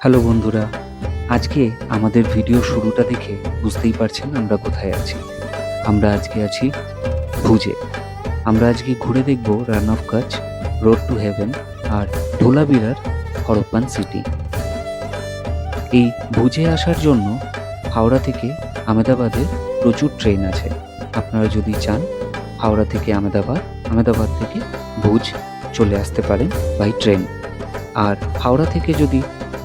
Hello বন্ধুরা, আজকে আমাদের ভিডিও শুরুটা দেখে বুঝতেই পারছেন আমরা কোথায় আছি। আমরা আজকে আছি ভুজে। আমরা আজকে ঘুরে দেখব Rann of Kutch, road to heaven আর ধোলাবিরার হরপ্পান সিটি। এই ভুজে আসার জন্য হাওড়া থেকে আমেদাবাদে প্রচুর ট্রেন আছে। আপনারা যদি চান হাওড়া থেকে আমেদাবাদ, আমেদাবাদ থেকে ভুজ চলে আসতে পারেন বাই ট্রেন। আর হাওড়া থেকে যদি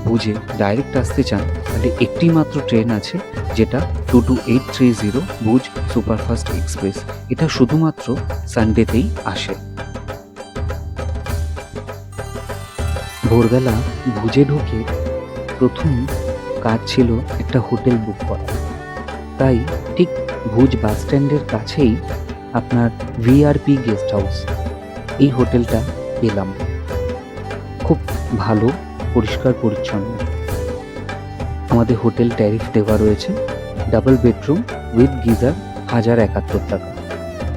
ভুজে ডাইরেক্ট আসতে চান তাহলে একটি মাত্র ট্রেন আছে, যেটা 22830 ভুজ সুপারফাস্ট এক্সপ্রেস। এটা শুধুমাত্র সানডেতেই আসে। ভোরবেলা ভুজে ঢুকে প্রথম কাজ ছিল একটা হোটেল বুক করা। তাই ঠিক ভুজ বাস স্ট্যান্ডের কাছেই আপনার ভিআরপি গেস্ট হাউস, এই হোটেলটা পেলাম। খুব ভালো, পরিষ্কার পরিচ্ছন্ন। আমাদের হোটেল ট্যারিফ দেওয়া রয়েছে, ডাবল বেডরুম উইথ গিজার 1071 টাকা।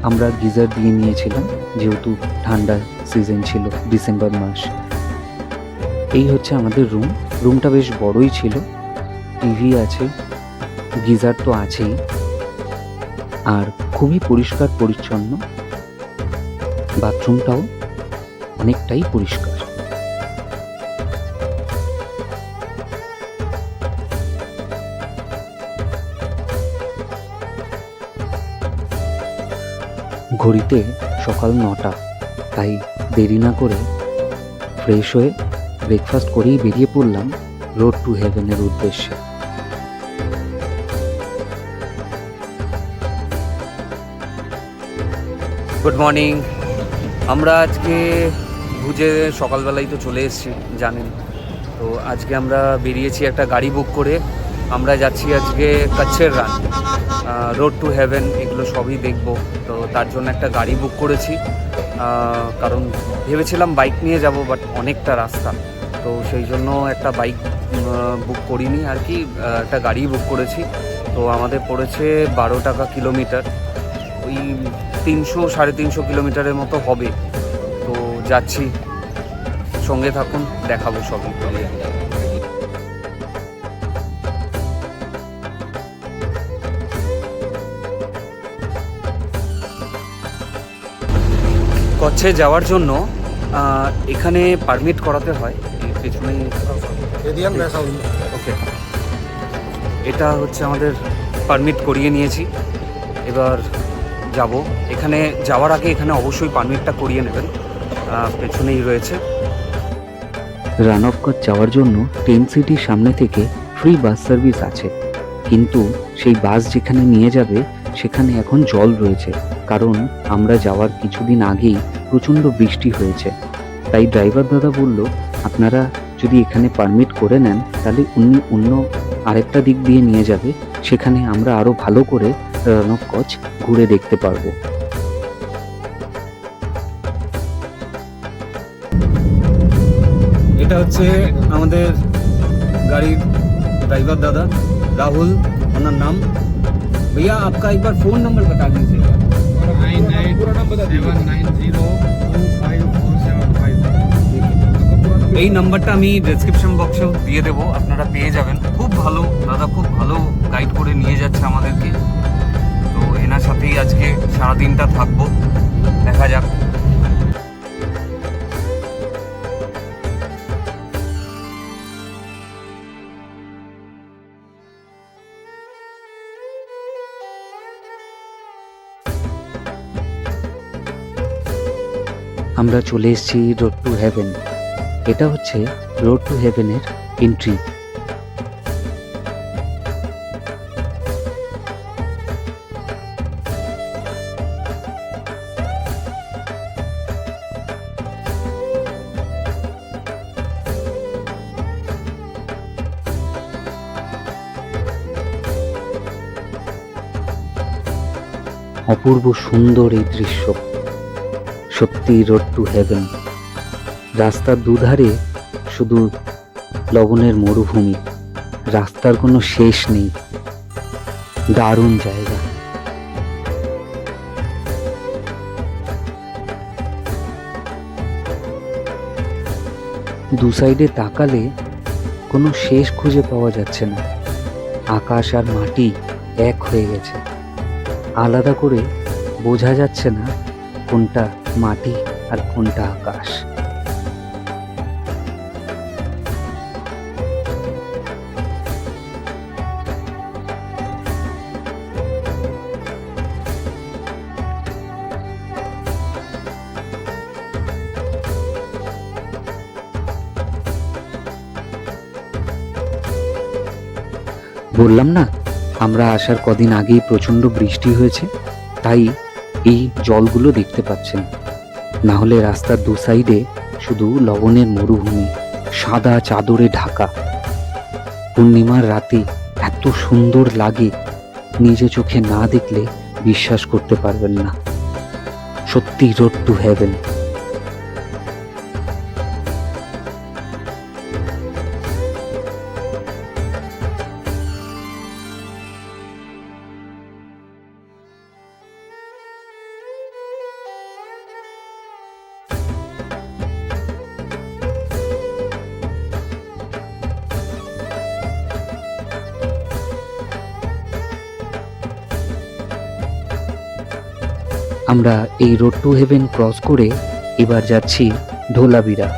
আমরা গিজার দিয়ে নিয়েছিলাম যেহেতু ঠান্ডা সিজন ছিল, ডিসেম্বর মাস। এই হচ্ছে আমাদের রুমটা বেশ বড়ই ছিল, টিভি আছে, গিজার তো আছেই, আর খুবই পরিষ্কার পরিচ্ছন্ন। বাথরুমটাও অনেকটাই পরিষ্কার। ঘড়িতে সকাল 9টা, তাই দেরি না করে ফ্রেশ হয়ে ব্রেকফাস্ট করেই বেরিয়ে পড়লাম রোড টু হেভেনের উদ্দেশ্যে। Good morning. আমরা আজকে ভুজে সকালবেলায় তো চলে এসেছি, জানেন তো। আজকে আমরা বেরিয়েছি একটা গাড়ি বুক করে। আমরা যাচ্ছি আজকে কচ্ছের রান, রোড টু হেভেন, এগুলো সবই দেখব। তো তার জন্য একটা গাড়ি বুক করেছি, কারণ ভেবেছিলাম বাইক নিয়ে যাব, বাট অনেকটা রাস্তা, তো সেই জন্য একটা বাইক বুক করিনি আর কি, একটা গাড়ি বুক করেছি। তো আমাদের পড়েছে 12 টাকা কিলোমিটার, ওই 300-350 কিলোমিটারের মতো হবে। তো যাচ্ছি, সঙ্গে থাকুন, দেখাবো সবই। কচ্ছে যাওয়ার জন্য এখানে পারমিট করাতে হয়, এই পেছনেই। ওকে, এটা হচ্ছে আমাদের পারমিট করিয়ে নিয়েছি। এবার যাব। এখানে যাওয়ার আগে এখানে অবশ্যই পারমিটটা করিয়ে নেবেন, পেছনেই রয়েছে। রান অফ কাচ যাওয়ার জন্য টেন্ট সিটির সামনে থেকে ফ্রি বাস সার্ভিস আছে, কিন্তু সেই বাস যেখানে নিয়ে যাবে সেখানে এখন জল রয়েছে, কারণ আমরা যাওয়ার কিছুদিন আগেই প্রচণ্ড বৃষ্টি হয়েছে। তাই ড্রাইভার দাদা বলল, আপনারা যদি এখানে পারমিট করে নেন তাহলে উনি অন্য আরেকটা দিক দিয়ে নিয়ে যাবে, সেখানে আমরা আরও ভালো করে রান অফ কাচ ঘুরে দেখতে পারবো। এটা হচ্ছে আমাদের গাড়ির ड्राइवर दादा राहुल, ओनर नाम। भैया आपका एक बार फ़ोन नंबर बता दीजिएगा। 9871254755। এই নাম্বারটা আমি ডেসক্রিপশন বক্সেও দিয়ে দেবো, আপনারা পেয়ে যাবেন। খুব ভালো দাদা, খুব ভালো গাইড করে নিয়ে যাচ্ছে আমাদেরকে। তো এনার সাথেই আজকে সারাদিনটা থাকবো, দেখা যাক। আমরা চলে এসেছি রোড টু হেভেন। এটা হচ্ছে রোড টু হেভেনের এন্ট্রি। অপূর্ব সুন্দর এই দৃশ্য, সত্যি রোড টু হেভেন। রাস্তার দুধারে শুধু লবণের মরুভূমি, রাস্তার কোনো শেষ নেই। দারুণ জায়গা। দু সাইডে তাকালে কোনো শেষ খুঁজে পাওয়া যাচ্ছে না। আকাশ আর মাটি এক হয়ে গেছে, আলাদা করে বোঝা যাচ্ছে না কোনটা মাটি আর কোনটা আকাশ। বললাম না, আমরা আসার কদিন আগেই প্রচণ্ড বৃষ্টি হয়েছে, তাই এই জলগুলো দেখতে পাচ্ছেন। না হলে রাস্তার দু সাইডে শুধু লবণের মরুভূমি, সাদা চাদরে ঢাকা। পূর্ণিমার রাতে এত সুন্দর লাগে, নিজে চোখে না দেখলে বিশ্বাস করতে পারবেন না। সত্যি রোড টু হেভেন। আমরা এই রোড টু হেভেন ক্রস করে এবার যাচ্ছি ধোলাবিরা।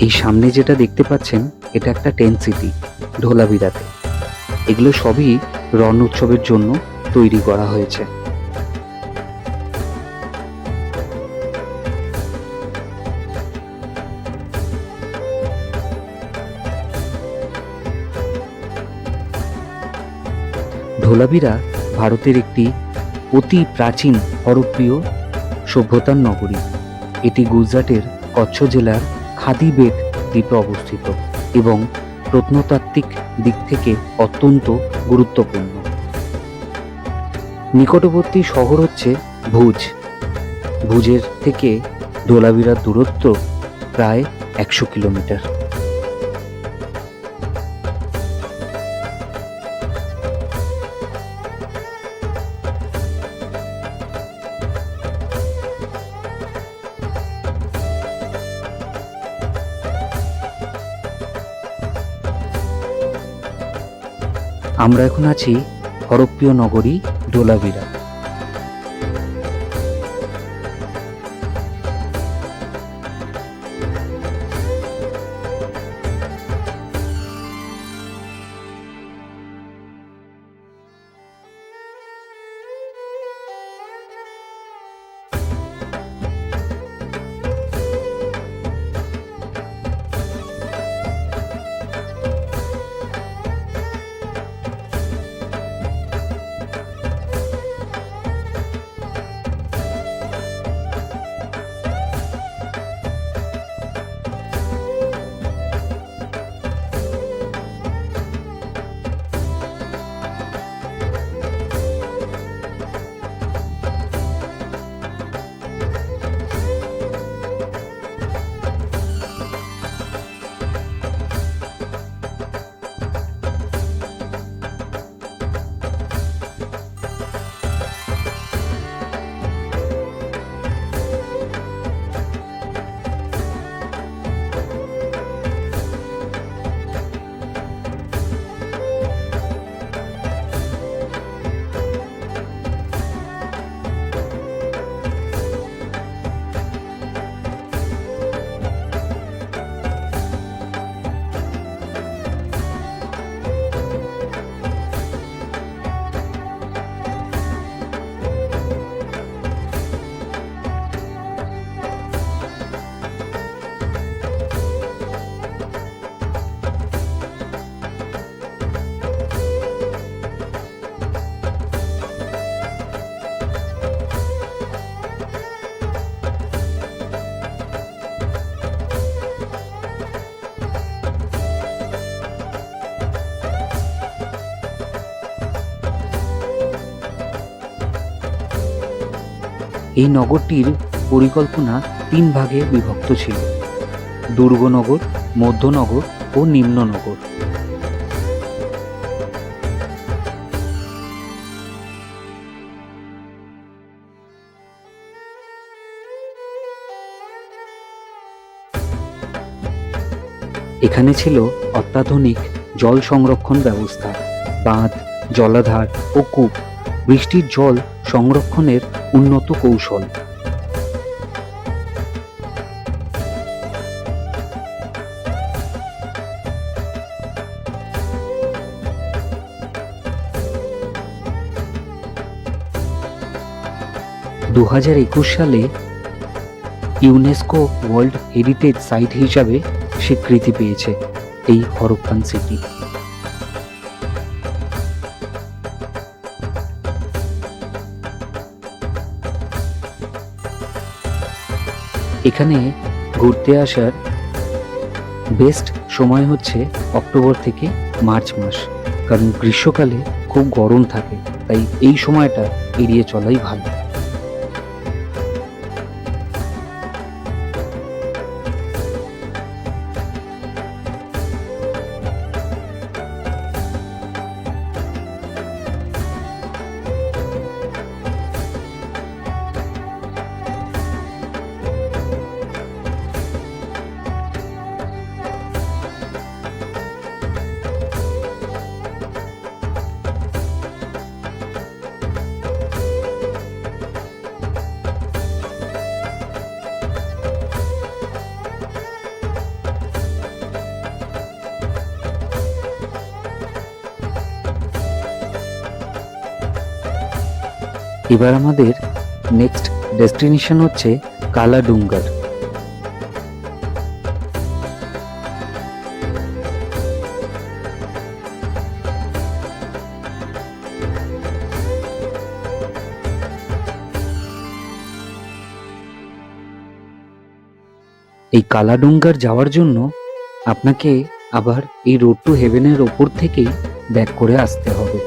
এই সামনে যেটা দেখতে পাচ্ছেন, এটা একটা টেন্ট সিটি ধোলাবিরাতে। এগুলো সবই রণ উৎসবের জন্য তৈরি করা হয়েছে। ধোলাবিরা ভারতের একটি অতি প্রাচীন হরপ্রিয় সভ্যতার নগরী। এটি গুজরাটের কচ্ছ জেলার খাদিবেট দ্বীপে অবস্থিত এবং প্রত্নতাত্ত্বিক দিক থেকে অত্যন্ত গুরুত্বপূর্ণ। নিকটবর্তী শহর হচ্ছে ভুজ। ভুজের থেকে ধোলাবিরার দূরত্ব প্রায় 100 কিলোমিটার। আমরা এখন আছি হরপ্রিয় নগরী ধোলাবিরা। এই নগরটির পরিকল্পনা 3 ভাগে বিভক্ত ছিল: দুর্গনগর, মধ্যনগর ও নিম্ননগর। এখানে ছিল অত্যাধুনিক জল সংরক্ষণ ব্যবস্থা, বাঁধ, জলাধার ও কূপ, বৃষ্টির জল সংরক্ষণের উন্নত কৌশল। সালে ইউনেস্কো ওয়ার্ল্ড হেরিটেজ সাইট হিসাবে স্বীকৃতি পেয়েছে এই হরপ্পান সিটি। এখানে ঘুরতে আসার বেস্ট সময় হচ্ছে অক্টোবর থেকে মার্চ মাস, কারণ গ্রীষ্মকালে খুব গরম থাকে, তাই এই সময়টা এড়িয়ে চলাই ভালো। এবার আমাদের নেক্সট ডেস্টিনেশন হচ্ছে কালাডুঙ্গার। এই কালাডুঙ্গার যাওয়ার জন্য আপনাকে আবার এই রোড টু হেভেনের ওপর থেকেই ব্যাক করে আসতে হবে।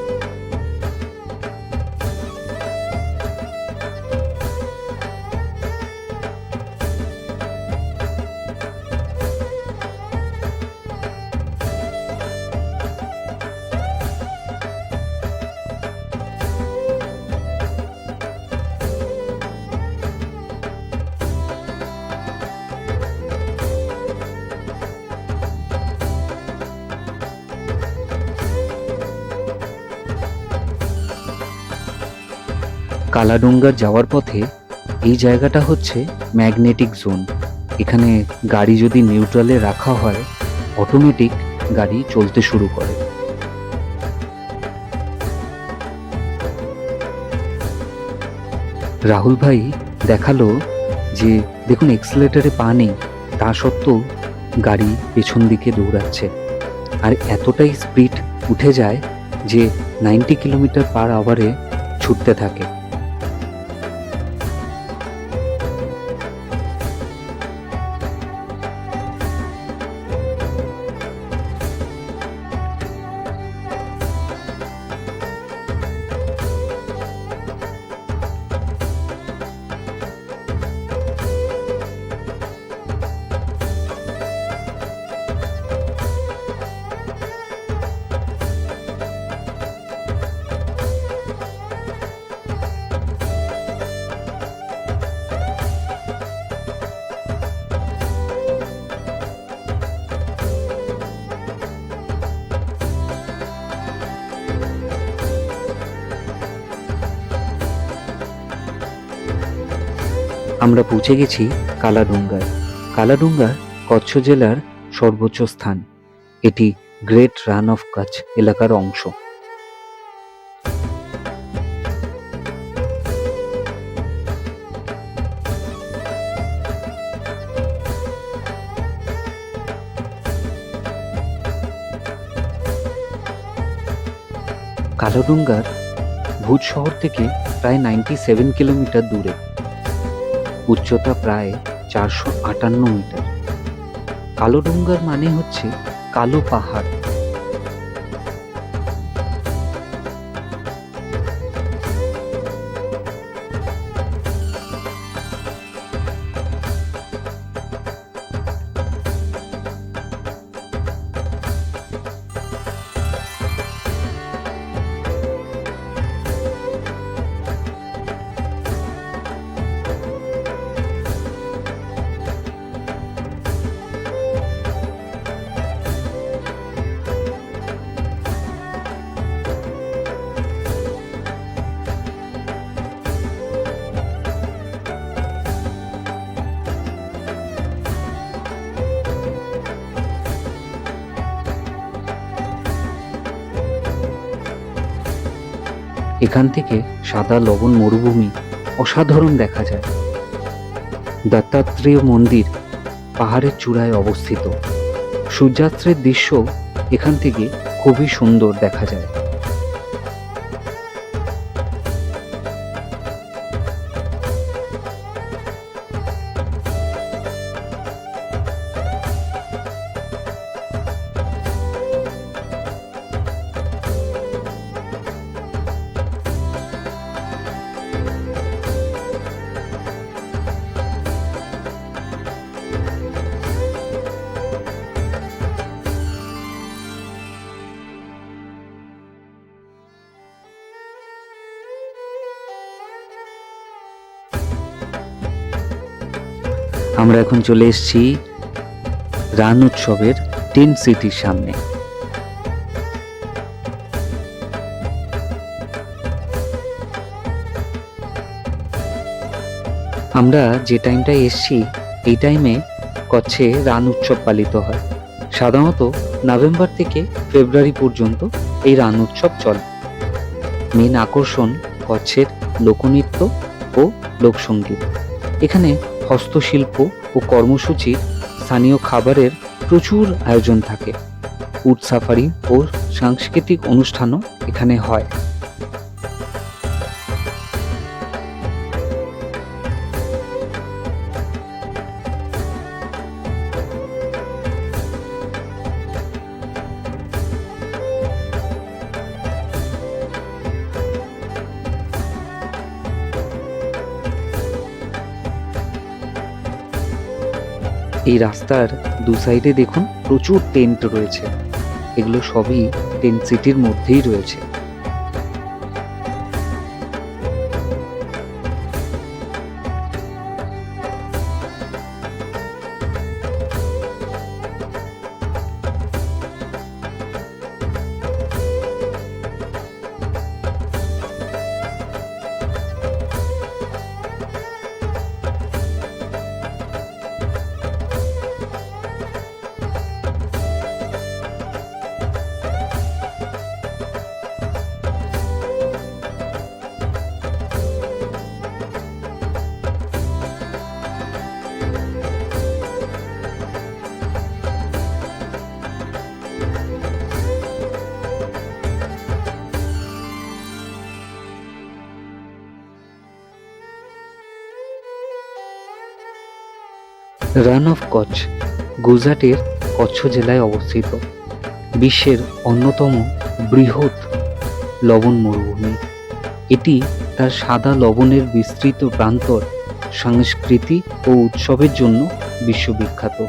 কালাডুঙ্গার যাওয়ার পথে এই জায়গাটা হচ্ছে ম্যাগনেটিক জোন। এখানে গাড়ি যদি নিউট্রালে রাখা হয়, অটোমেটিক গাড়ি চলতে শুরু করে। রাহুল ভাই দেখালো যে দেখুন এক্সেলেটারে পা নেই, তা সত্ত্বেও গাড়ি পেছন দিকে দৌড়াচ্ছে, আর এতটাই স্পিড উঠে যায় যে 90 কিলোমিটার/আওয়ারে ছুটতে থাকে। আমরা পৌঁছে গেছি কালাডুঙ্গায়। কালাডুঙ্গা কচ্ছ জেলার সর্বোচ্চ স্থান। এটি গ্রেট রান অফ কচ্ছ এলাকার অংশ। কালাডুঙ্গার ভুজ শহর থেকে প্রায় 97 কিলোমিটার দূরে, উচ্চতা প্রায় 458 মিটার। কালাডুঙ্গার মানে হচ্ছে কালো পাহাড়। এখান থেকে সাদা লবণ মরুভূমি অসাধারণ দেখা যায়। দত্তাত্রেয় মন্দির পাহাড়ের চূড়ায় অবস্থিত। সূর্যাস্তের দৃশ্য এখান থেকে খুবই সুন্দর দেখা যায়। আমরা এখন চলে এসেছি রান উৎসবের টেন্ট সিটির সামনে। আমরা যে টাইমটায় এসেছি এই টাইমে কচ্ছে রান উৎসব পালিত হয়। সাধারণত নভেম্বর থেকে ফেব্রুয়ারি পর্যন্ত এই রান উৎসব চলে। মেন আকর্ষণ কচ্ছের লোকনৃত্য ও লোকসঙ্গীত। এখানে হস্তশিল্প ও কর্মসূচির, স্থানীয় খাবারের প্রচুর আয়োজন থাকে। উট সাফারি ও সাংস্কৃতিক অনুষ্ঠানও এখানে হয়। এই রাস্তার দু সাইডে দেখুন প্রচুর টেন্ট রয়েছে। এগুলো সবই টেন্ট সিটির মধ্যেই রয়েছে। রান অফ কচ্ছ গুজরাটের কচ্ছ জেলায় অবস্থিত। বিশ্বের অন্যতম বৃহৎ লবণ মরুভূমি। এটি তার সাদা লবণের বিস্তৃত প্রান্তর, সংস্কৃতি ও উৎসবের জন্য বিশ্ববিখ্যাত।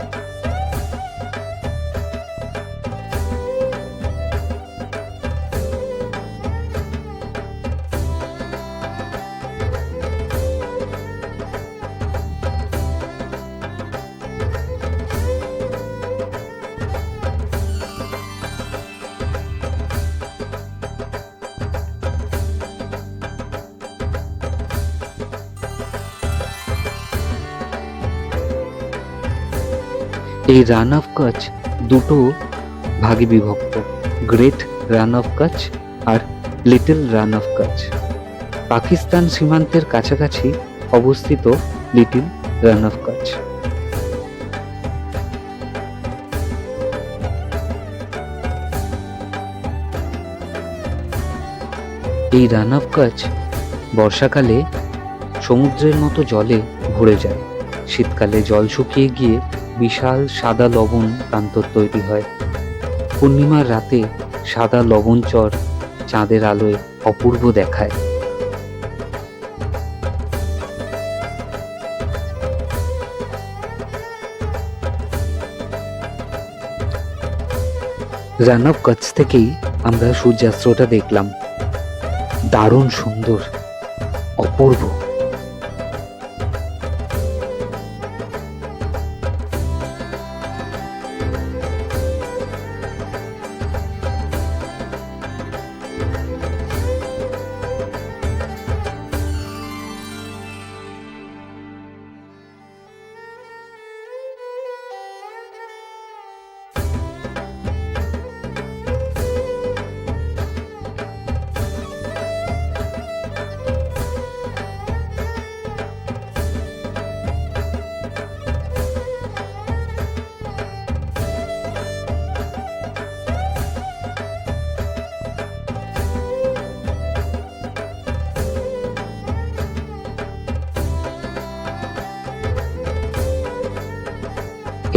এই রান অফ কচ্ছ দুটো ভাগে বিভক্ত, গ্রেট রান অফ কচ্ছ আর little run of Kutch. Pakistan সীমান্তের কাছাকাছি অবস্থিত লিটল রান অফ কচ্ছ। এই রান অফ কচ্ছ বর্ষাকালে সমুদ্রের মতো জলে ভরে যায়। শীতকালে জল শুকিয়ে গিয়ে বিশাল সাদা লবণ প্রান্তর তৈরি হয়। পূর্ণিমার রাতে সাদা লবণ চর চাঁদের আলোয় অপূর্ব দেখায়। রান অফ কচ্ছ থেকেই আমরা সূর্যাস্তটা দেখলাম। দারুণ সুন্দর, অপূর্ব।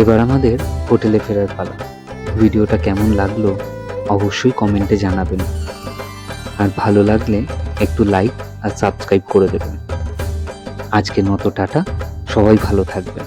এবার আমাদের হোটেলে ফেরার পালা। ভিডিওটা কেমন লাগলো অবশ্যই কমেন্টে জানাবেন, আর ভালো লাগলে একটু লাইক আর সাবস্ক্রাইব করে দেবেন। আজকের মতো টাটা, সবাই ভালো থাকবেন।